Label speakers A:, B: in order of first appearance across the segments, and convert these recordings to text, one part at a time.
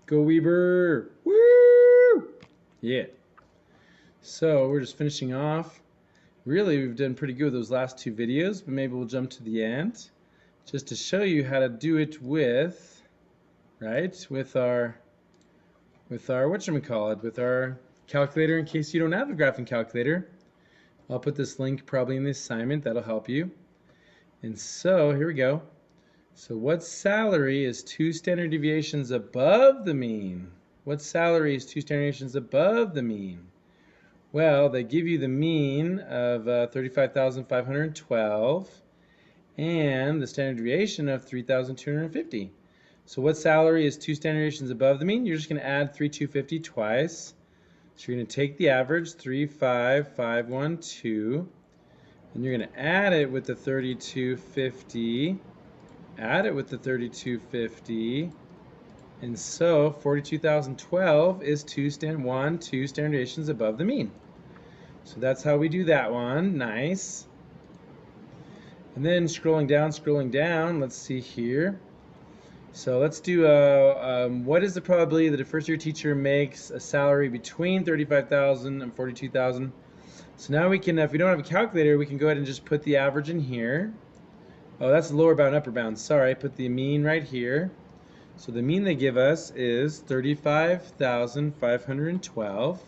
A: Go Weber! Woo! Yeah. So we're just finishing off. Really, we've done pretty good with those last two videos, but maybe we'll jump to the end just to show you how to do it with, right, with our whatchamacallit, with our calculator in case you don't have a graphing calculator. I'll put this link probably in the assignment. That'll help you. And so here we go. So what salary is 2 standard deviations above the mean? What salary is 2 standard deviations above the mean? Well, they give you the mean of 35,512 and the standard deviation of 3,250. So what salary is 2 standard deviations above the mean? You're just going to add 3,250 twice. So you're going to take the average, 3,5,512, and you're going to add it with the 3,250, add it with the 3,250, and so 42,012 is 2 standard deviations above the mean. So that's how we do that one. Nice. And then scrolling down, let's see here. So let's do what is the probability that a first-year teacher makes a salary between 35,000 and 42,000? So now we can, if we don't have a calculator, we can go ahead and just put the average in here. Oh, that's the lower bound, upper bound. Sorry, I put the mean right here. So the mean they give us is 35,512.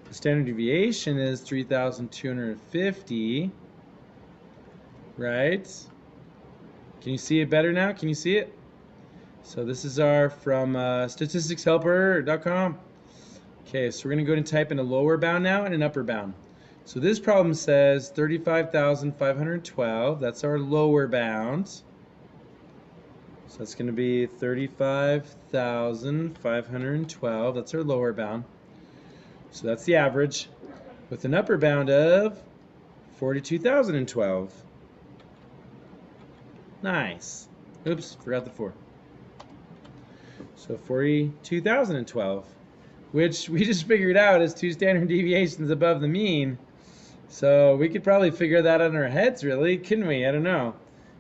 A: The standard deviation is 3,250. Right? Can you see it better now? Can you see it? So this is our from statisticshelper.com. Okay, so we're going to go ahead and type in a lower bound now and an upper bound. So this problem says 35,512. That's our lower bound. So that's going to be 35,512. That's our lower bound. So that's the average with an upper bound of 42,012. Nice. Oops, forgot the 4. So 42,012, which we just figured out is 2 standard deviations above the mean. So we could probably figure that out in our heads, really, couldn't we? I don't know.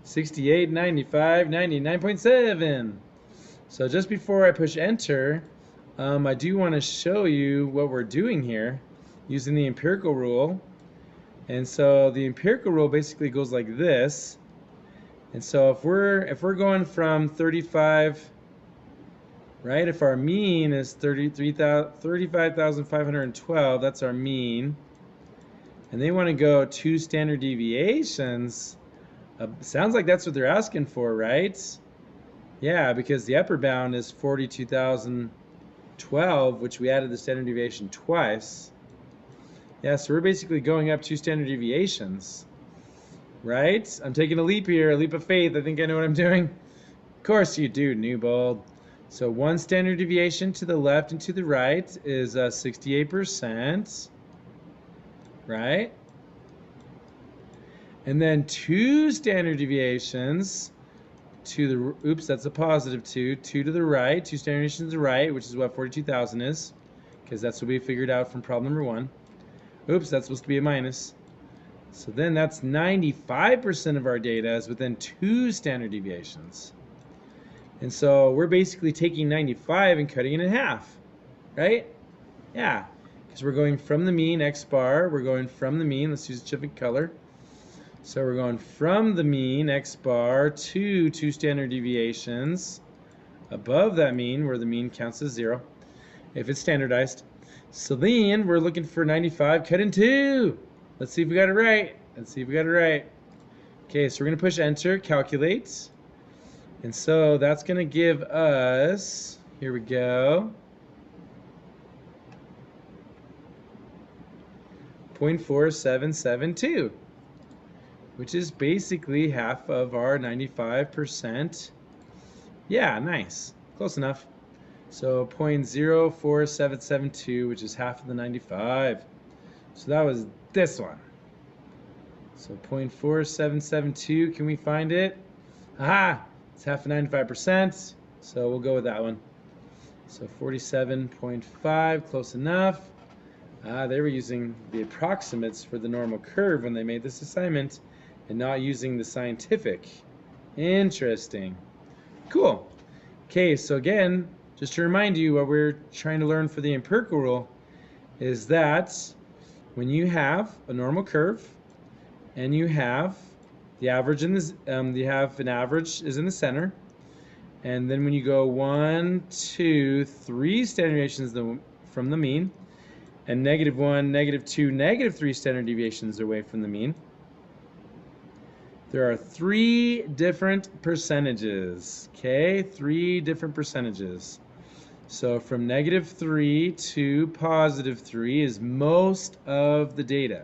A: 68, 95, 99.7. So just before I push enter, I do want to show you what we're doing here using the empirical rule. And so the empirical rule basically goes like this. And so if we're going from 35, right? If our mean is 35,512, that's our mean. And they want to go 2 standard deviations. Sounds like that's what they're asking for, right? Yeah, because the upper bound is 42,012, which we added the standard deviation twice. Yeah, so we're basically going up 2 standard deviations. Right? I'm taking a leap here, a leap of faith. I think I know what I'm doing. Of course you do, Newbold. So 1 standard deviation to the left and to the right is 68%. Right? And then 2 standard deviations to the, oops, that's a positive 2. 2 to the right, 2 standard deviations to the right, which is what 42,000 is, because that's what we figured out from problem number 1. Oops, that's supposed to be a minus. So then that's 95% of our data is within 2 standard deviations. And so we're basically taking 95 and cutting it in half, right? Yeah, because we're going from the mean, X bar, we're going from the mean, let's use a different color. So we're going from the mean, X bar, to 2 standard deviations above that mean, where the mean counts as 0, if it's standardized. So then we're looking for 95 cut in 2. Let's see if we got it right. Let's see if we got it right. Okay, so we're going to push enter, calculate. And so that's going to give us, here we go, 0.4772, which is basically half of our 95%. Yeah, nice. Close enough. So 0.04772, which is half of the 95. So that was this one. So 0.4772, can we find it? Aha! It's half of 95%, so we'll go with that one. So 47.5, close enough. They were using the approximates for the normal curve when they made this assignment and not using the scientific. Interesting. Cool. Okay, so again, just to remind you, what we're trying to learn for the empirical rule is that when you have a normal curve and you have the average in this, you have an average is in the center, and then when you go 1, 2, 3 standard deviations from the mean, and -1, -2, -3 standard deviations away from the mean, there are 3 different percentages. Okay, 3 different percentages. So from -3 to +3 is most of the data.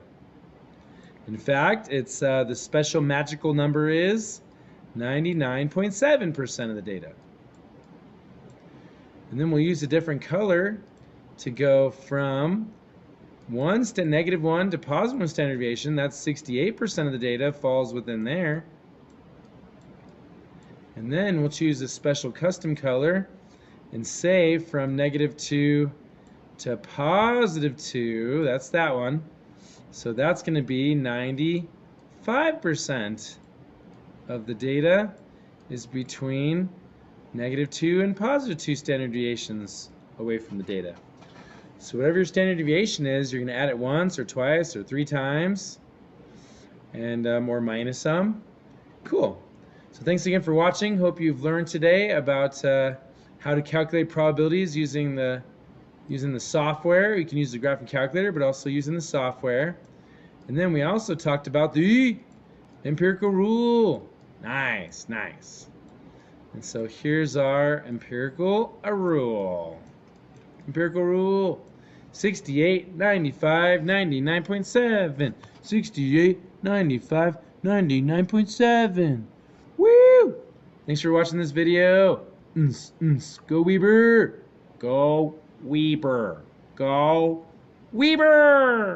A: In fact, it's the special magical number is 99.7% of the data. And then we'll use a different color to go from -1 to +1 standard deviation. That's 68% of the data falls within there. And then we'll choose a special custom color and say from -2 to +2, that's that one. So that's going to be 95% of the data is between -2 and +2 standard deviations away from the data. So whatever your standard deviation is, you're going to add it once or twice or 3 times, and or minus some. Cool. So thanks again for watching. Hope you've learned today about how to calculate probabilities using the software. You can use the graphing calculator, but also using the software. And then we also talked about the empirical rule. Nice, nice. And so here's our empirical rule. Empirical rule: 68, 95, 99.7. 68, 95, 99.7. Woo! Thanks for watching this video. Go Weber! Go Weber! Go Weber!